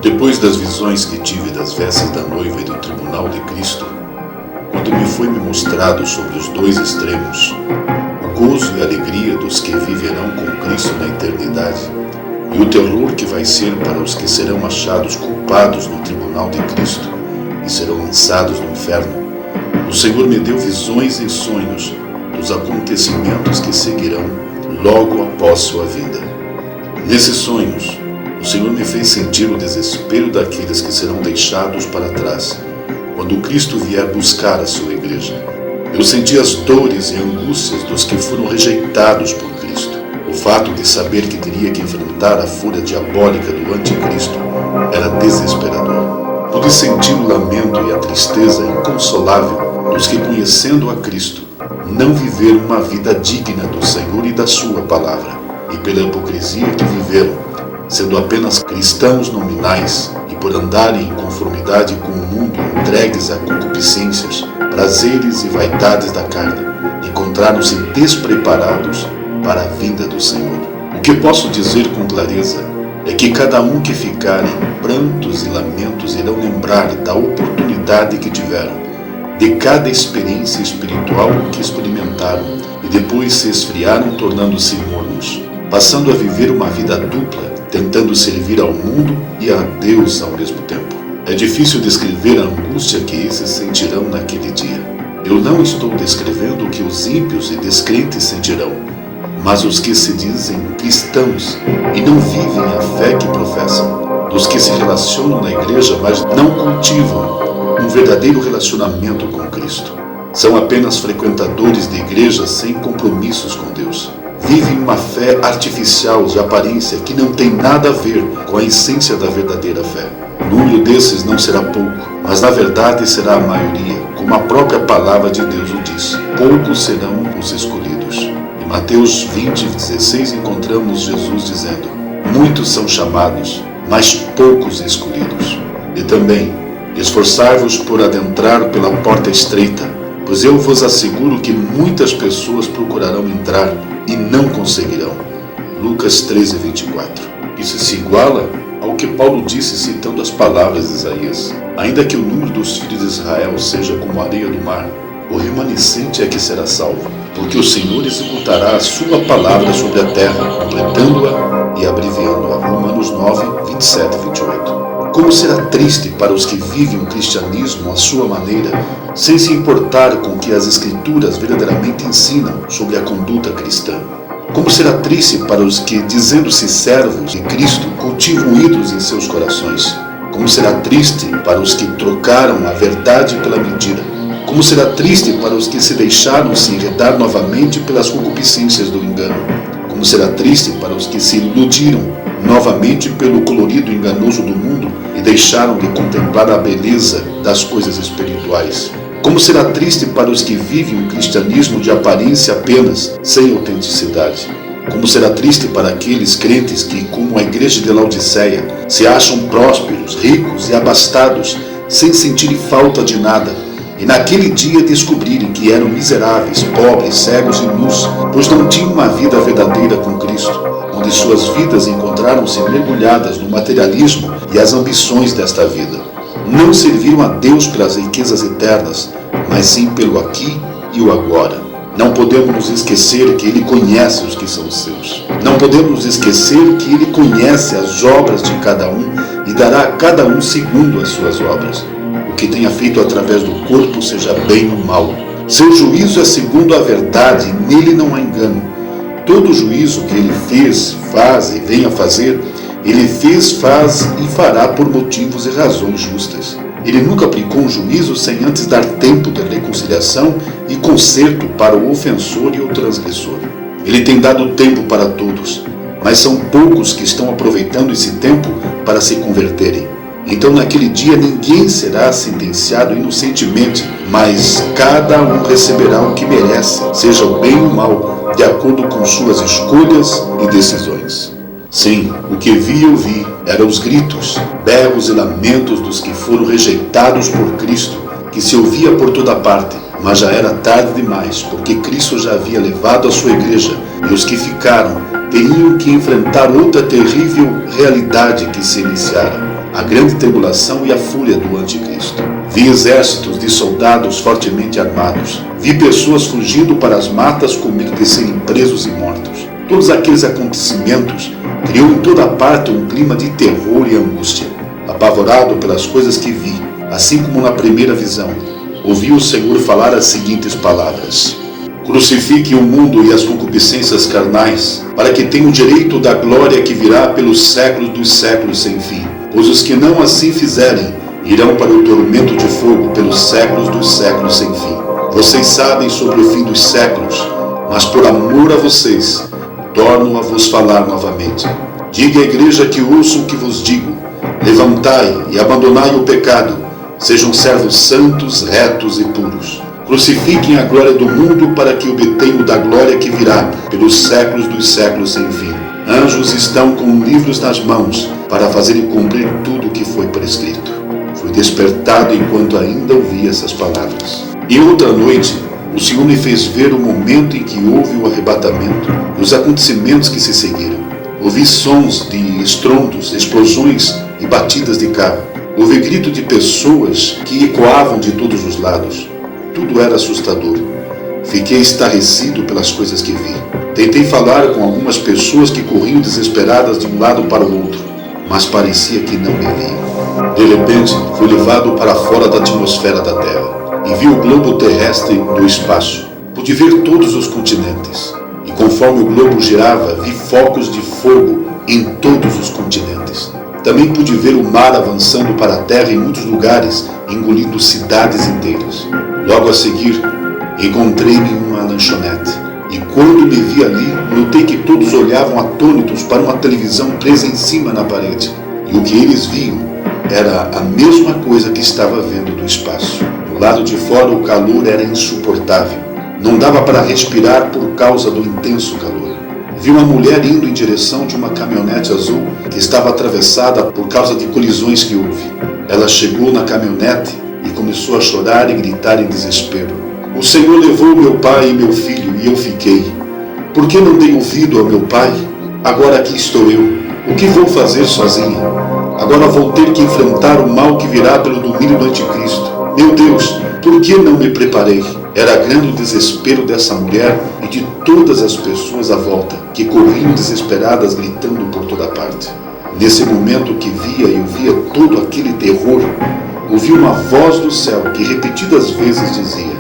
Depois das visões que tive das vestes da noiva e do tribunal de Cristo, quando me foi mostrado sobre os dois extremos, o gozo e a alegria dos que viverão com Cristo na eternidade, e o terror que vai ser para os que serão achados culpados no tribunal de Cristo e serão lançados no inferno, o Senhor me deu visões em sonhos dos acontecimentos que seguirão logo após sua vinda. Nesses sonhos, o Senhor me fez sentir o desespero daqueles que serão deixados para trás, quando Cristo vier buscar a sua igreja. Eu senti as dores e angústias dos que foram rejeitados por Cristo. O fato de saber que teria que enfrentar a fúria diabólica do anticristo era desesperador. Pude sentir o lamento e a tristeza inconsolável dos que, conhecendo a Cristo, não viveram uma vida digna do Senhor e da sua palavra, e pela hipocrisia que viveram, sendo apenas cristãos nominais e por andarem em conformidade com o mundo, entregues a concupiscências, prazeres e vaidades da carne, encontraram-se despreparados para a vinda do Senhor. O que posso dizer com clareza é que cada um que ficar em prantos e lamentos irão lembrar da oportunidade que tiveram, de cada experiência espiritual que experimentaram, e depois se esfriaram tornando-se mornos, passando a viver uma vida dupla, tentando servir ao mundo e a Deus ao mesmo tempo. É difícil descrever a angústia que esses sentirão naquele dia. Eu não estou descrevendo o que os ímpios e descrentes sentirão, mas os que se dizem cristãos e não vivem a fé que professam, dos que se relacionam na igreja, mas não cultivam um verdadeiro relacionamento com Cristo. São apenas frequentadores de igrejas sem compromissos com Deus. Vivem uma fé artificial de aparência que não tem nada a ver com a essência da verdadeira fé. O número desses não será pouco, mas na verdade será a maioria, como a própria palavra de Deus o diz. Poucos serão os escolhidos. Em Mateus 20:16 encontramos Jesus dizendo: muitos são chamados, mas poucos escolhidos. E também: esforçai-vos por adentrar pela porta estreita, pois eu vos asseguro que muitas pessoas procurarão entrar e não conseguirão. Lucas 13:24. Isso se iguala ao que Paulo disse citando as palavras de Isaías: ainda que o número dos filhos de Israel seja como a areia do mar, o remanescente é que será salvo, porque o Senhor executará a sua palavra sobre a terra, completando-a e abreviando-a. Romanos 9:27-28. Como será triste para os que vivem o cristianismo à sua maneira, sem se importar com o que as Escrituras verdadeiramente ensinam sobre a conduta cristã. Como será triste para os que, dizendo-se servos de Cristo, cultivam ídolos em seus corações. Como será triste para os que trocaram a verdade pela mentira. Como será triste para os que se deixaram se enredar novamente pelas concupiscências do engano. Como será triste para os que se iludiram novamente pelo colorido enganoso do mundo e deixaram de contemplar a beleza das coisas espirituais. Como será triste para os que vivem um cristianismo de aparência apenas, sem autenticidade. Como será triste para aqueles crentes que, como a igreja de Laodiceia, se acham prósperos, ricos e abastados, sem sentirem falta de nada, e naquele dia descobrirem que eram miseráveis, pobres, cegos e nus, pois não tinham uma vida verdadeira com Cristo, onde suas vidas encontraram-se mergulhadas no materialismo e as ambições desta vida. Não serviram a Deus pelas riquezas eternas, mas sim pelo aqui e o agora. Não podemos nos esquecer que Ele conhece os que são seus. Não podemos nos esquecer que Ele conhece as obras de cada um e dará a cada um segundo as suas obras. O que tenha feito através do corpo, seja bem ou mal. Seu juízo é segundo a verdade e nele não há engano. Todo juízo que Ele fez, faz e venha fazer, Ele fez, faz e fará por motivos e razões justas. Ele nunca aplicou um juízo sem antes dar tempo de reconciliação e conserto para o ofensor e o transgressor. Ele tem dado tempo para todos, mas são poucos que estão aproveitando esse tempo para se converterem. Então naquele dia ninguém será sentenciado inocentemente, mas cada um receberá o que merece, seja o bem ou o mal, de acordo com suas escolhas e decisões. Sim, o que vi e ouvi eram os gritos, berros e lamentos dos que foram rejeitados por Cristo, que se ouvia por toda parte, mas já era tarde demais, porque Cristo já havia levado a sua igreja, e os que ficaram teriam que enfrentar outra terrível realidade que se iniciara, a grande tribulação e a fúria do anticristo. Vi exércitos de soldados fortemente armados. Vi pessoas fugindo para as matas com medo de serem presos e mortos. Todos aqueles acontecimentos criou em toda parte um clima de terror e angústia. Apavorado pelas coisas que vi, assim como na primeira visão, ouvi o Senhor falar as seguintes palavras: crucifique o mundo e as concupiscências carnais, para que tenha o direito da glória que virá pelos séculos dos séculos sem fim. Pois os que não assim fizerem, irão para o tormento de fogo pelos séculos dos séculos sem fim. Vocês sabem sobre o fim dos séculos, mas por amor a vocês, torno a vos falar novamente. Diga à igreja que ouça o que vos digo. Levantai e abandonai o pecado. Sejam servos santos, retos e puros. Crucifiquem a glória do mundo para que obtenham da glória que virá pelos séculos dos séculos sem fim. Anjos estão com livros nas mãos para fazerem cumprir tudo o que foi prescrito. Fui despertado enquanto ainda ouvia essas palavras. E outra noite, o Senhor me fez ver o momento em que houve o arrebatamento e os acontecimentos que se seguiram. Ouvi sons de estrondos, explosões e batidas de carro. Ouvi grito de pessoas que ecoavam de todos os lados. Tudo era assustador. Fiquei estarrecido pelas coisas que vi. Tentei falar com algumas pessoas que corriam desesperadas de um lado para o outro, mas parecia que não me viam. De repente, fui levado para fora da atmosfera da Terra e vi o globo terrestre do espaço. Pude ver todos os continentes. E conforme o globo girava, vi focos de fogo em todos os continentes. Também pude ver o mar avançando para a terra em muitos lugares, engolindo cidades inteiras. Logo a seguir, encontrei-me em uma lanchonete. E quando me vi ali, notei que todos olhavam atônitos para uma televisão presa em cima na parede. E o que eles viam era a mesma coisa que estava vendo do espaço. Do lado de fora, o calor era insuportável. Não dava para respirar por causa do intenso calor. Vi uma mulher indo em direção de uma caminhonete azul que estava atravessada por causa de colisões que houve. Ela chegou na caminhonete e começou a chorar e gritar em desespero. O Senhor levou meu pai e meu filho e eu fiquei. Por que não dei ouvido ao meu pai? Agora aqui estou eu. O que vou fazer sozinha? Agora vou ter que enfrentar o mal que virá pelo domínio do anticristo. Meu Deus, por que não me preparei? Era grande o desespero dessa mulher e de todas as pessoas à volta, que corriam desesperadas gritando por toda parte. Nesse momento que via e ouvia todo aquele terror, ouvi uma voz do céu que repetidas vezes dizia: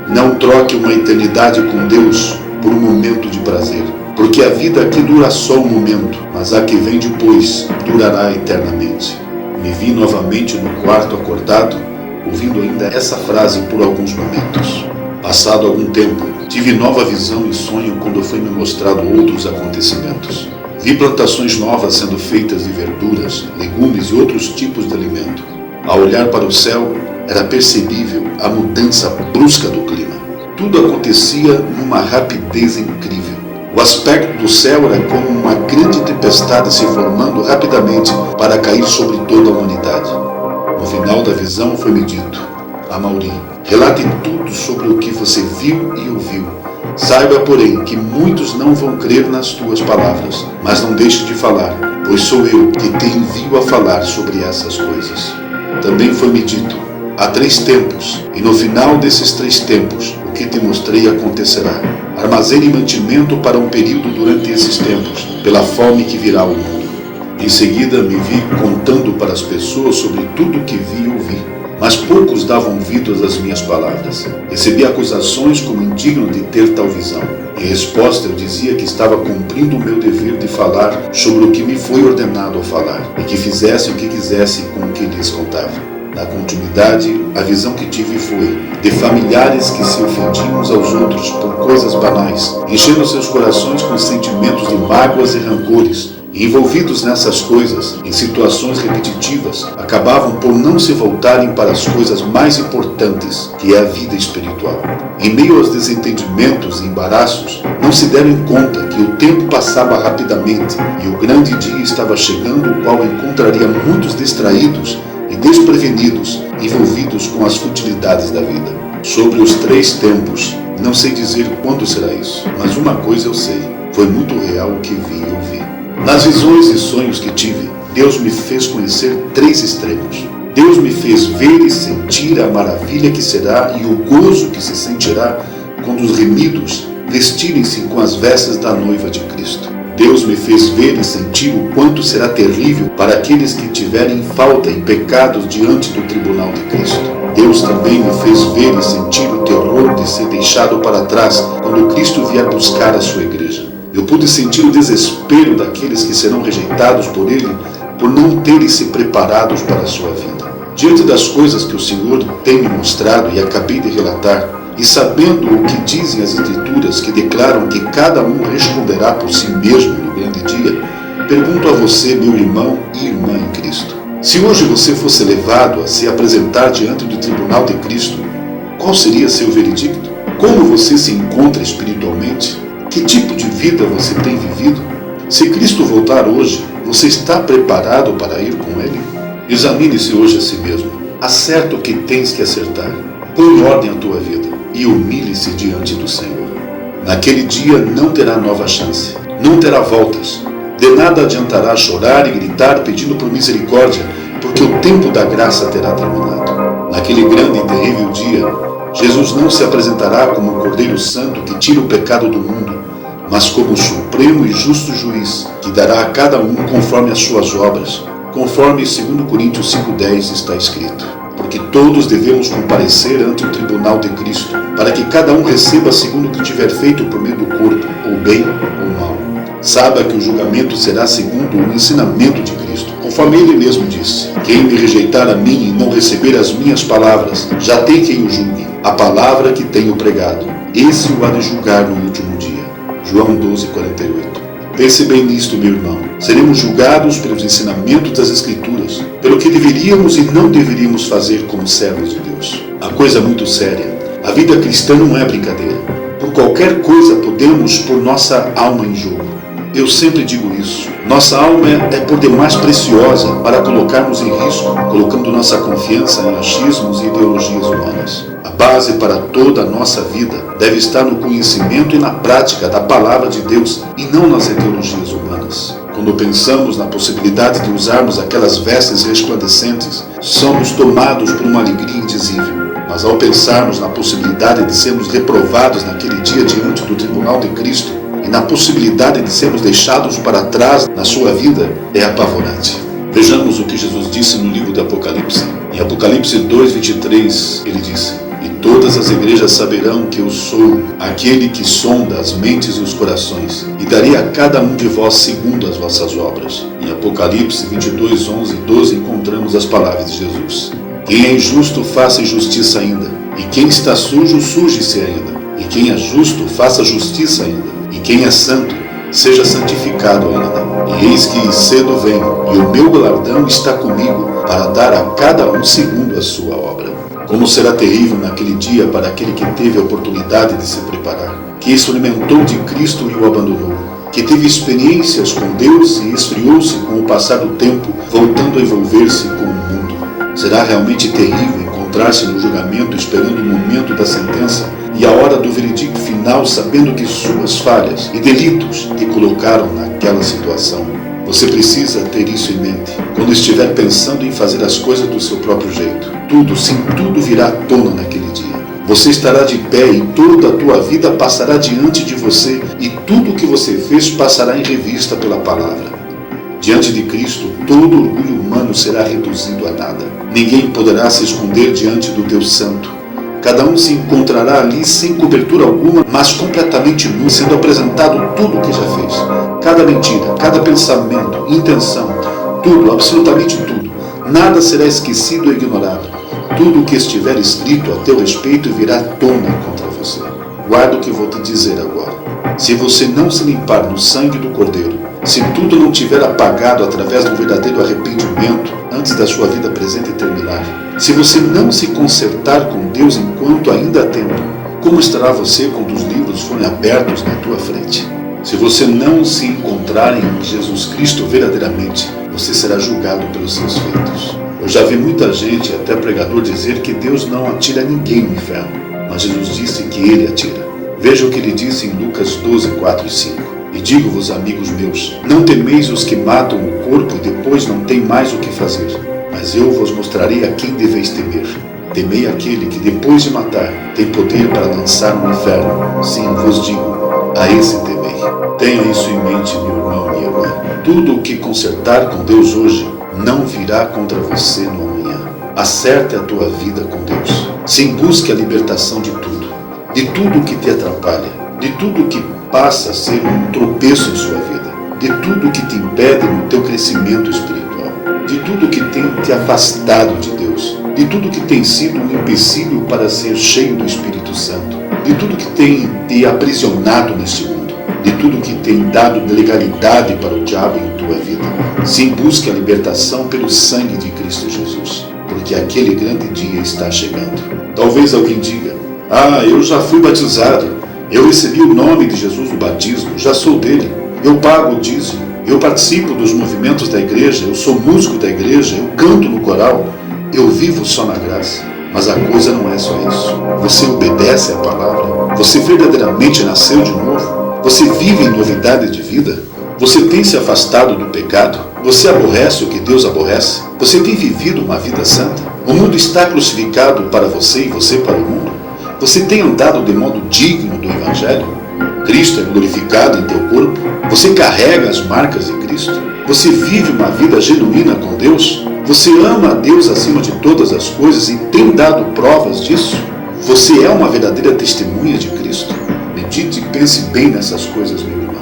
não troque uma eternidade com Deus por um momento de prazer, porque a vida aqui dura só um momento, mas a que vem depois durará eternamente. Me vi novamente no quarto acordado, ouvindo ainda essa frase por alguns momentos. Passado algum tempo, tive nova visão e sonho quando foi me mostrado outros acontecimentos. Vi plantações novas sendo feitas de verduras, legumes e outros tipos de alimento. Ao olhar para o céu, era percebível a mudança brusca do clima. Tudo acontecia numa rapidez incrível. O aspecto do céu era como uma grande tempestade se formando rapidamente para cair sobre toda a humanidade. No final da visão foi-me dito: Amaury, relate tudo sobre o que você viu e ouviu. Saiba, porém, que muitos não vão crer nas tuas palavras, mas não deixe de falar, pois sou eu que te envio a falar sobre essas coisas. Também foi-me dito: há 3 tempos, e no final desses 3 tempos, o que te mostrei acontecerá. Armazene mantimento para um período durante esses tempos, pela fome que virá ao mundo. Em seguida me vi contando para as pessoas sobre tudo o que vi e ouvi, mas poucos davam ouvidos às minhas palavras. Recebi acusações como indigno de ter tal visão. Em resposta eu dizia que estava cumprindo o meu dever de falar sobre o que me foi ordenado a falar, e que fizesse o que quisesse com o que lhes contava. Na continuidade, a visão que tive foi de familiares que se ofendiam uns aos outros por coisas banais, enchendo seus corações com sentimentos de mágoas e rancores, e envolvidos nessas coisas, em situações repetitivas, acabavam por não se voltarem para as coisas mais importantes, que é a vida espiritual. Em meio aos desentendimentos e embaraços, não se deram conta que o tempo passava rapidamente e o grande dia estava chegando, o qual encontraria muitos distraídos e desprevenidos, envolvidos com as futilidades da vida. Sobre os 3 tempos, não sei dizer quando será isso, mas uma coisa eu sei: foi muito real o que vi e ouvi. Nas visões e sonhos que tive, Deus me fez conhecer 3 extremos. Deus me fez ver e sentir a maravilha que será e o gozo que se sentirá quando os remidos vestirem-se com as vestes da noiva de Cristo. Deus me fez ver e sentir o quanto será terrível para aqueles que tiverem falta e pecados diante do tribunal de Cristo. Deus também me fez ver e sentir o terror de ser deixado para trás quando Cristo vier buscar a sua igreja. Eu pude sentir o desespero daqueles que serão rejeitados por Ele por não terem se preparados para a sua vida. Diante das coisas que o Senhor tem me mostrado e acabei de relatar, e sabendo o que dizem as Escrituras, que declaram que cada um responderá por si mesmo no grande dia, pergunto a você, meu irmão e irmã em Cristo: se hoje você fosse levado a se apresentar diante do tribunal de Cristo, qual seria seu veredicto? Como você se encontra espiritualmente? Que tipo de vida você tem vivido? Se Cristo voltar hoje, você está preparado para ir com Ele? Examine-se hoje a si mesmo. Acerta o que tens que acertar. Põe em ordem a tua vida e humilhe-se diante do Senhor. Naquele dia não terá nova chance, não terá voltas. De nada adiantará chorar e gritar pedindo por misericórdia, porque o tempo da graça terá terminado. Naquele grande e terrível dia, Jesus não se apresentará como o Cordeiro Santo que tira o pecado do mundo, mas como o supremo e justo juiz, que dará a cada um conforme as suas obras, conforme 2 Coríntios 5,10 está escrito. Porque todos devemos comparecer ante o tribunal de Cristo, para que cada um receba segundo o que tiver feito por meio do corpo, ou bem ou mal. Saiba que o julgamento será segundo o ensinamento de Cristo, conforme Ele mesmo disse: quem me rejeitar a mim e não receber as minhas palavras, já tem quem o julgue, a palavra que tenho pregado. Esse o há de julgar no último dia. João 12:48. Pense bem nisto, meu irmão. Seremos julgados pelos ensinamentos das Escrituras, pelo que deveríamos e não deveríamos fazer como servos de Deus. A coisa é muito séria. A vida cristã não é brincadeira. Por qualquer coisa podemos pôr nossa alma em jogo. Eu sempre digo isso. Nossa alma é por demais preciosa para colocarmos em risco, colocando nossa confiança em achismos e ideologias humanas. A base para toda a nossa vida deve estar no conhecimento e na prática da palavra de Deus e não nas ideologias humanas. Quando pensamos na possibilidade de usarmos aquelas vestes resplandecentes, somos tomados por uma alegria indizível. Mas ao pensarmos na possibilidade de sermos reprovados naquele dia diante do tribunal de Cristo e na possibilidade de sermos deixados para trás na sua vida, é apavorante. Vejamos o que Jesus disse no livro de Apocalipse. Em Apocalipse 2:23, ele disse: e todas as igrejas saberão que eu sou aquele que sonda as mentes e os corações, e darei a cada um de vós segundo as vossas obras. Em Apocalipse 22:11 e 12 encontramos as palavras de Jesus: quem é injusto, faça injustiça ainda, e quem está sujo, suje-se ainda, e quem é justo, faça justiça ainda, e quem é santo, seja santificado ainda. E eis que cedo venho, e o meu galardão está comigo, para dar a cada um segundo a sua obra. Como será terrível naquele dia para aquele que teve a oportunidade de se preparar, que experimentou de Cristo e o abandonou, que teve experiências com Deus e esfriou-se com o passar do tempo, voltando a envolver-se com o mundo. Será realmente terrível encontrar-se no julgamento esperando o momento da sentença e a hora do veredicto final, sabendo que suas falhas e delitos te colocaram naquela situação. Você precisa ter isso em mente quando estiver pensando em fazer as coisas do seu próprio jeito. Tudo, sim, tudo virá à tona naquele dia. Você estará de pé e toda a tua vida passará diante de você e tudo o que você fez passará em revista pela palavra. Diante de Cristo, todo orgulho humano será reduzido a nada. Ninguém poderá se esconder diante do Deus Santo. Cada um se encontrará ali sem cobertura alguma, mas completamente nu, sendo apresentado tudo o que já fez. Cada mentira, cada pensamento, intenção, tudo, absolutamente tudo. Nada será esquecido ou ignorado. Tudo o que estiver escrito a teu respeito virá à tona contra você. Guarda o que vou te dizer agora. Se você não se limpar no sangue do Cordeiro, se tudo não tiver apagado através do verdadeiro arrependimento antes da sua vida presente terminar, se você não se consertar com Deus enquanto ainda há tempo, como estará você quando os livros forem abertos na tua frente? Se você não se encontrar em Jesus Cristo verdadeiramente, você será julgado pelos seus feitos. Eu já vi muita gente, até pregador, dizer que Deus não atira ninguém no inferno, mas Jesus disse que Ele atira. Veja o que Ele disse em Lucas 12:4 e 5. E digo-vos, amigos meus, não temeis os que matam o corpo e depois não têm mais o que fazer. Mas eu vos mostrarei a quem deveis temer. Temei aquele que depois de matar tem poder para lançar no inferno. Sim, vos digo, a esse temei. Tenha isso em mente, meu irmão e irmã. Tudo o que consertar com Deus hoje não virá contra você no amanhã. Acerte a tua vida com Deus. Sim, busque a libertação de tudo que te atrapalha, de tudo que passa a ser um tropeço em sua vida, de tudo que te impede no teu crescimento espiritual, de tudo que tem te afastado de Deus, de tudo que tem sido um empecilho para ser cheio do Espírito Santo, de tudo que tem te aprisionado neste mundo, de tudo que tem dado legalidade para o diabo em tua vida. Sim, busque a libertação pelo sangue de Cristo Jesus, porque aquele grande dia está chegando. Talvez alguém diga: eu já fui batizado, eu recebi o nome de Jesus no batismo, já sou dele, eu pago o dízimo, eu participo dos movimentos da igreja, eu sou músico da igreja, eu canto no coral, eu vivo só na graça. Mas a coisa não é só isso. Você obedece à palavra? Você verdadeiramente nasceu de novo? Você vive em novidade de vida? Você tem se afastado do pecado? Você aborrece o que Deus aborrece? Você tem vivido uma vida santa? O mundo está crucificado para você e você para o mundo? Você tem andado de modo digno do Evangelho? Cristo é glorificado em teu corpo? Você carrega as marcas de Cristo? Você vive uma vida genuína com Deus? Você ama a Deus acima de todas as coisas e tem dado provas disso? Você é uma verdadeira testemunha de Cristo? Medite e pense bem nessas coisas, meu irmão.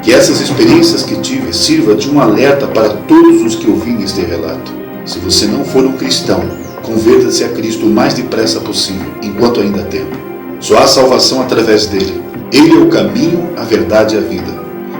Que essas experiências que tive sirva de um alerta para todos os que ouvirem este relato. Se você não for um cristão, converta-se a Cristo o mais depressa possível, enquanto ainda há tempo. Só há salvação através dele. Ele é o caminho, a verdade e a vida.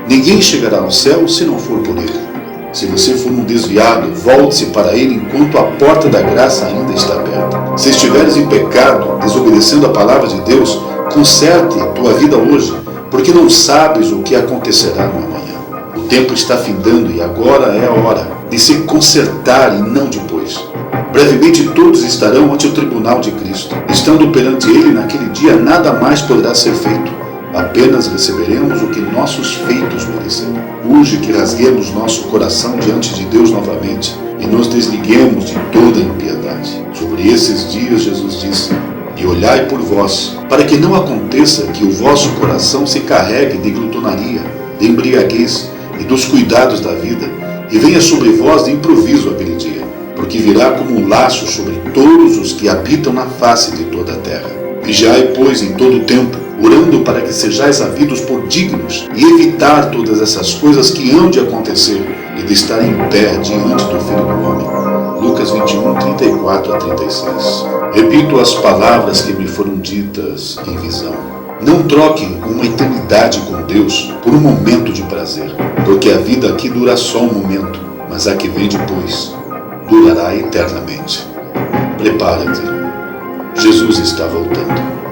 Ninguém chegará ao céu se não for por ele. Se você for um desviado, volte-se para ele enquanto a porta da graça ainda está aberta. Se estiveres em pecado, desobedecendo a palavra de Deus, conserte tua vida hoje, porque não sabes o que acontecerá no amanhã. O tempo está findando e agora é a hora de se consertar e não depois. Brevemente todos estarão ante o tribunal de Cristo. Estando perante ele naquele dia, nada mais poderá ser feito. Apenas receberemos o que nossos feitos mereceram. Urge que rasguemos nosso coração diante de Deus novamente e nos desliguemos de toda impiedade. Sobre esses dias Jesus disse: e olhai por vós, para que não aconteça que o vosso coração se carregue de glutonaria, de embriaguez e dos cuidados da vida, e venha sobre vós de improviso aquele dia, porque virá como um laço sobre todos os que habitam na face de toda a terra. Vigiai, pois, em todo o tempo, orando para que sejais havidos por dignos, e evitar todas essas coisas que hão de acontecer, e de estar em pé diante do Filho do Homem. Lucas 21, 34 a 36. Repito as palavras que me foram ditas em visão. Não troque uma eternidade com Deus por um momento de prazer, porque a vida aqui dura só um momento, mas a que vem depois durará eternamente. Prepara-te. Jesus está voltando.